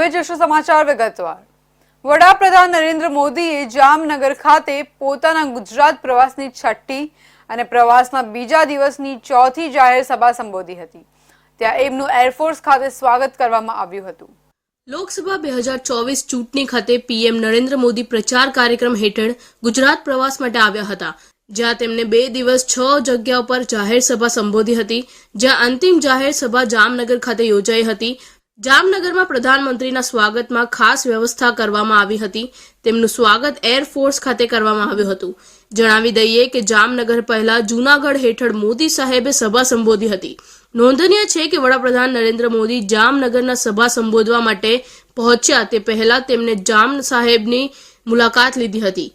હવે જોશું સમાચાર વિગતવાર। વડાપ્રધાન નરેન્દ્ર મોદીએ જામનગર ખાતે પોતાના ગુજરાત પ્રવાસની છઠ્ઠી અને પ્રવાસના બીજા દિવસની ચોથી જાહેર સભા સંબોધી હતી। ત્યાં એમનું એરફોર્સ ખાતે સ્વાગત કરવામાં આવ્યું હતું। લોકસભા 2024 ચૂંટણી ખાતે પીએમ નરેન્દ્ર મોદી પ્રચાર કાર્યક્રમ હેઠળ ગુજરાત પ્રવાસ માટે આવ્યા હતા, જ્યાં તેમને 2 દિવસ 6 જગ્યાઓ પર જાહેર સભા સંબોધી હતી, જ્યાં અંતિમ જાહેર સભા જામનગર ખાતે યોજાઈ હતી। જામનગરમાં પ્રધાનમંત્રીના સ્વાગતમાં ખાસ વ્યવસ્થા કરવામાં આવી હતી। તેમનું સ્વાગત એરફોર્સ ખાતે કરવામાં આવ્યું હતું। જણાવી દઈએ કે જામનગર પહેલા જૂનાગઢ હેઠળ મોદી સાહેબે સભા સંબોધી હતી। નોંધનીય છે કે વડાપ્રધાન નરેન્દ્ર મોદી જામનગરના સભા સંબોધવા માટે પહોંચ્યા તે પહેલા તેમણે જામ સાહેબની મુલાકાત લીધી હતી।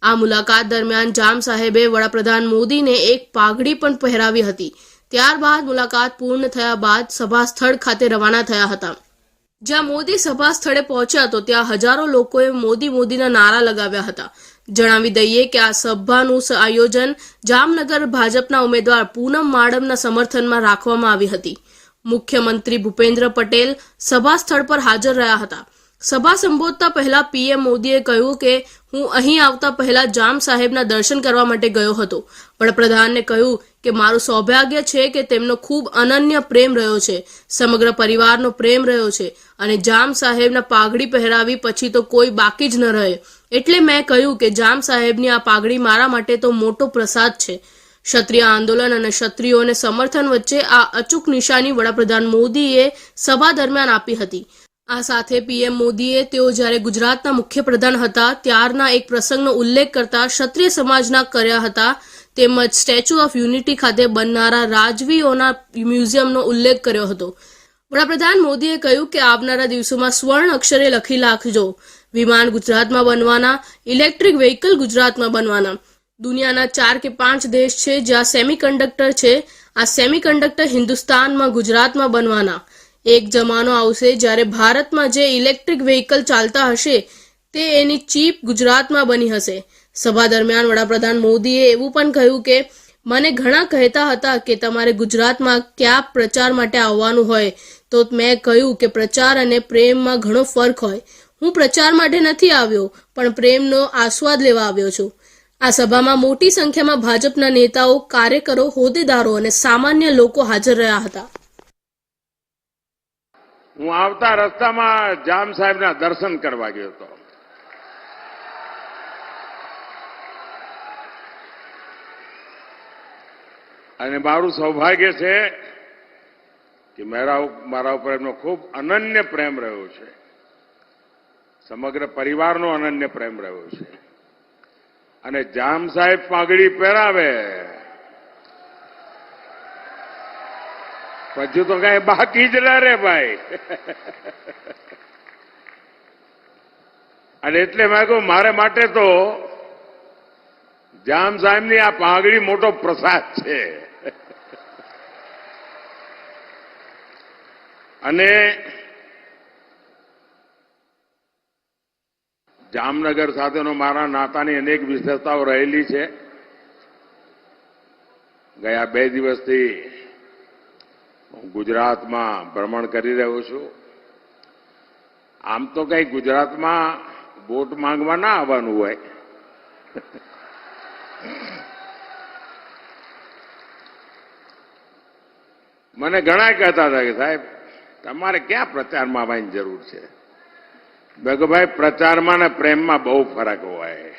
આ મુલાકાત દરમિયાન જામ સાહેબે વડાપ્રધાન મોદીને એક પાઘડી પણ પહેરાવી હતી। ત્યારબાદ મુલાકાત પૂર્ણ થયા બાદ સભા સ્થળ ખાતે રવાના થયા હતા, જ્યાં મોદી સભા સ્થળે પહોંચ્યા તો ત્યાં હજારો લોકોએ મોદી મોદીના નારા લગાવ્યા હતા। જણાવી દઈએ કે આ સભાનું આયોજન જામનગર ભાજપના ઉમેદવાર પૂનમ માડમના સમર્થનમાં રાખવામાં આવી હતી। મુખ્યમંત્રી ભૂપેન્દ્ર પટેલ સભા સ્થળ પર હાજર રહ્યા હતા। સભા સંબોધતા પહેલા પીએમ મોદીએ કહ્યું કે હું અહીં આવતા પહેલા જામ સાહેબના દર્શન કરવા માટે ગયો હતો। વડાપ્રધાને કહ્યું કે મારું સૌભાગ્ય છે કે તેમનો ખૂબ અનન્ય પ્રેમ રહ્યો છે, સમગ્ર પરિવારનો પ્રેમ રહ્યો છે અને જામ સાહેબના પાઘડી પહેરાવી પછી તો કોઈ બાકી જ ન રહે, એટલે મેં કહ્યું કે જામ સાહેબની આ પાઘડી મારા માટે તો મોટો પ્રસાદ છે। ક્ષત્રિય આંદોલન અને ક્ષત્રિયોને સમર્થન વચ્ચે આ અચૂક નિશાની વડાપ્રધાન મોદીએ સભા દરમિયાન આપી હતી। આ સાથે પીએમ મોદીએ તેઓ જ્યારે ગુજરાતના મુખ્યપ્રધાન હતા ત્યારના એક પ્રસંગનો ઉલ્લેખ કરતા ક્ષત્રિય સમાજના કર્યા હતા, તેમજ સ્ટેચ્યુ ઓફ યુનિટી ખાતે બનનારા રાજવીઓના મ્યુઝિયમનો ઉલ્લેખ કર્યો હતો। વડાપ્રધાન મોદીએ કહ્યું કે આવનારા દિવસોમાં સ્વર્ણ અક્ષરે લખી નાખજો, વિમાન ગુજરાતમાં બનવાના, ઇલેક્ટ્રિક વ્હીકલ ગુજરાતમાં બનવાના। દુનિયાના 4 કે 5 દેશ છે જ્યાં સેમિકન્ડક્ટર છે, આ સેમિકન્ડક્ટર હિન્દુસ્તાનમાં ગુજરાતમાં બનવાના। એક જમાનો આવશે જ્યારે ભારતમાં જે ઇલેક્ટ્રિક વ્હીકલ ચાલતા હશે તે એની ચીપ ગુજરાતમાં બની હશે। સભા દરમિયાન વડાપ્રધાન મોદીએ એવું પણ કહ્યું કે મને ઘણા કહેતા હતા કે તમારે ગુજરાતમાં ક્યાં પ્રચાર માટે આવવાનું હોય, તો મેં કહ્યું કે પ્રચાર અને પ્રેમમાં ઘણો ફરક હોય। હું પ્રચાર માટે નથી આવ્યો પણ પ્રેમનો આસ્વાદ લેવા આવ્યો છું। આ સભામાં મોટી સંખ્યામાં ભાજપના નેતાઓ, કાર્યકરો, હોદ્દેદારો અને સામાન્ય લોકો હાજર રહ્યા હતા। હું આવતા રસ્તામાં જામ સાહેબના દર્શન કરવા ગયો હતો। અને મારું સૌભાગ્ય છે કે મારા ઉપર એમનો ખૂબ અનન્ય પ્રેમ રહ્યો છે, સમગ્ર પરિવારનો અનન્ય પ્રેમ રહ્યો છે। અને જામ સાહેબ પાઘડી પહેરાવે પછી તો કઈ બાકી જ ના રે ભાઈ। અને એટલે મેં કહ્યું મારે માટે તો જામ સાહેબની આ પાઘડી મોટો પ્રસાદ છે। અને જામનગર સાથેનો મારા નાતાની અનેક વિશેષતાઓ રહેલી છે। ગયા 2 દિવસથી હું ગુજરાતમાં ભ્રમણ કરી રહ્યો છું। આમ તો કઈ ગુજરાતમાં વોટ માંગવા ના આવવાનું હોય, મને ઘણા કહેતા હતા કે સાહેબ તમારે ક્યાં પ્રચારમાં આવવાની જરૂર છે। મેં કહ્યું ભાઈ પ્રચારમાં ને પ્રેમમાં બહુ ફરક હોય।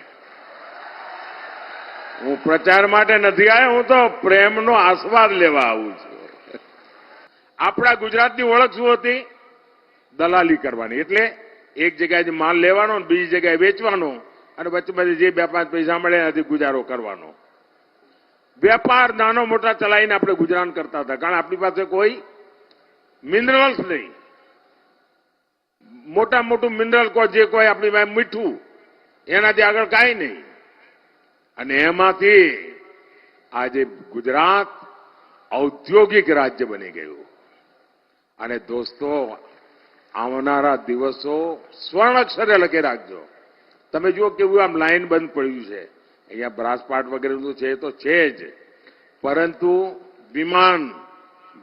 હું પ્રચાર માટે નથી આવ્યો, હું તો પ્રેમનો આસ્વાદ લેવા આવું છું। આપણા ગુજરાતની ઓળખ શું હતી? દલાલી કરવાની, એટલે એક જગ્યાએ માલ લેવાનો ને બીજી જગ્યાએ વેચવાનો અને વચ્ચે જે 2-5 પૈસા મળે એનાથી ગુજારો કરવાનો। વેપાર નાનો મોટા ચલાવીને આપણે ગુજરાન કરતા હતા, કારણ આપણી પાસે કોઈ મિનરલ્સ નહીં। મોટા મોટું મિનરલ જે કોઈ આપણી પાસે મીઠું, એનાથી આગળ કાંઈ નહીં। અને એમાંથી આજે ગુજરાત ઔદ્યોગિક રાજ્ય બની ગયું। અને દોસ્તો આવનારા દિવસો સ્વર્ણ અક્ષરે લખી રાખજો। તમે જુઓ કેવું આમ લાઈન બંધ પડ્યું છે, અહીંયા બ્રાસપાટ વગેરેનું છે તો છે જ, પરંતુ વિમાન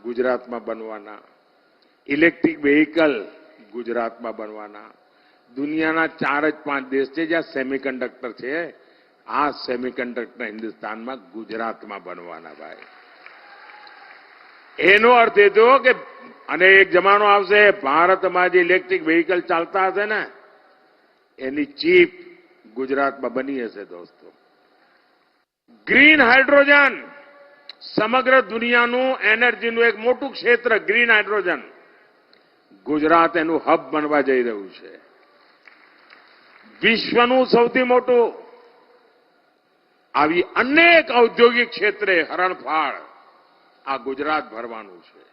ગુજરાતમાં બનવાના, ઇલેક્ટ્રિક વ્હીકલ ગુજરાતમાં બનવાના. દુનિયાના 4 જ 5 દેશ છે જ્યાં સેમિકન્ડક્ટર છે. આ સેમિકન્ડક્ટર હિન્દુસ્તાનમાં ગુજરાતમાં બનવાના ભાઈ. એનો અર્થ એ થયો કે અને એક જમાનો આવશે ભારતમાં જે ઇલેક્ટ્રિક વ્હીકલ ચાલતા હશે ને એની ચીપ ગુજરાતમાં બની હશે દોસ્તો. ગ્રીન હાઇડ્રોજન સમગ્ર દુનિયાનું એનર્જીનું એક મોટું ક્ષેત્ર ગ્રીન હાઇડ્રોજન ગુજરાત એનું હબ બનવા જઈ રહ્યું છે. વિશ્વનું સૌથી મોટું આવી અનેક ઔદ્યોગિક ક્ષેત્રે હરણફાળ આ ગુજરાત ભરવાનું છે.